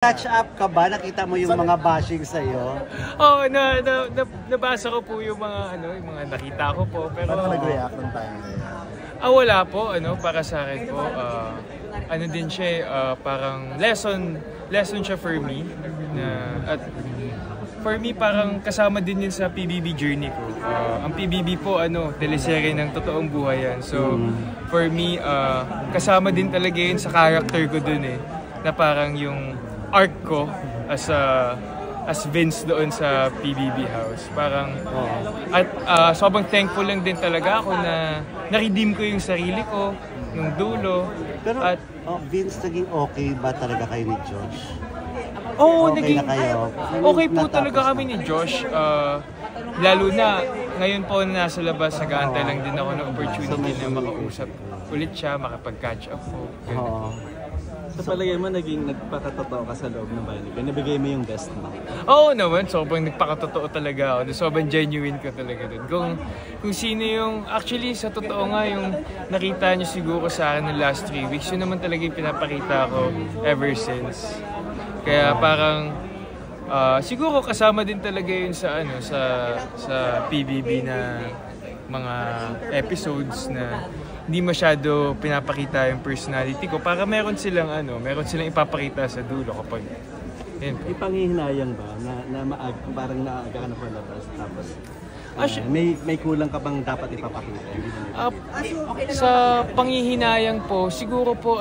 Catch up ka ba? Nakita mo yung mga bashing sa'yo? Oo, nabasa ko po yung mga yung mga nakita ko po, pero paano nag-react ng time na yun? wala po, para sa akin po, ano din siya, parang lesson siya for me, at for me parang kasama din yun sa PBB journey ko. Ang PBB po, teleserye ng totoong buhay yan. So, for me, kasama din talaga yun sa character ko dun na parang yung arc ko as Vince doon sa PBB house. Parang at sobrang thankful lang din talaga ako na na-redeem ko yung sarili ko nung dulo. Pero at Vince, naging okay ba talaga kayo ni Josh? okay naging na kayo. Okay po talaga kami ni Josh. Lalo na ngayon po na nasa labas, nag-aantay lang din ako ng opportunity na makausap ulit siya, makapag-catch up po. Sa palagay mo, nagpakatotoo ka sa loob ng bayan? Pinabigay mo yung best mo? Oo naman, sobrang nagpakatotoo talaga ako. Sobrang genuine ko talaga dun. Kung sino yung, actually sa totoo nga yung nakita niyo siguro sa akin ng last 3 weeks, yun naman talaga yung pinapakita ko ever since. Kaya parang, siguro kasama din talaga yun sa PBB na mga episodes na hindi masyado pinapakita yung personality ko para meron silang ipapakita sa dulo kapag may panghihinayang ba na parang naaga ka na palabas tapos may kulang ka bang dapat ipapakita? Sa panghihinayang po, siguro po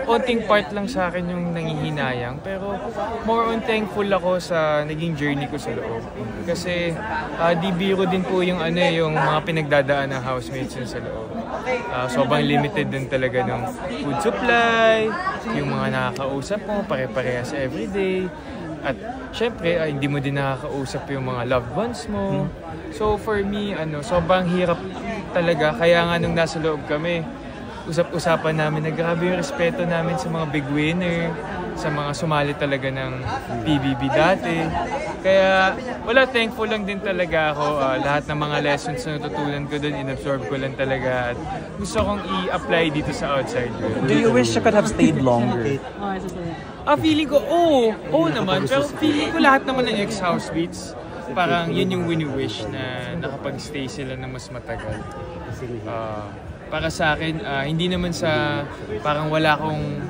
konting part lang sa akin yung nanghihinayang, pero more on thankful ako sa naging journey ko sa loob. Kasi di biro din po yung yung mga pinagdadaan ng housemates yun sa loob. Sobrang limited din talaga ng food supply, yung mga nakakausap mo, pare-parehas everyday. At syempre, hindi mo din nakakausap yung mga loved ones mo. So for me, sobrang hirap talaga. Kaya nga nung nasa loob kami, usap-usapan namin na grabe yung respeto namin sa mga big winner, sa mga sumali talaga ng PBB dati. Kaya thankful lang din talaga ako. Lahat ng mga lessons na natutunan ko doon, inabsorb ko lang talaga. At gusto kong i-apply dito sa outside world. Do you wish you could have stayed longer? Feeling ko, oo naman. Pero feeling ko lahat naman ng ex-housemates, parang yun yung wini-wish na nakapag-stay sila na mas matagal. Para sa akin, hindi naman sa parang wala akong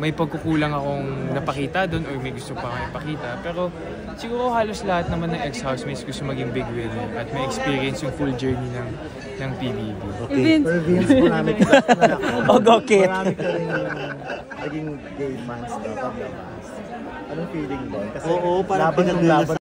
may pagkukulang akong napakita doon or may gusto pa akong ipakita. Pero siguro halos lahat naman ng ex-housemates gusto maging big winner at may experience yung full journey ng PBB. Okay. Pero Vince, marami ka marami ka rin naging gay fans daw paglabas. Anong feeling doon? Kasi parang laban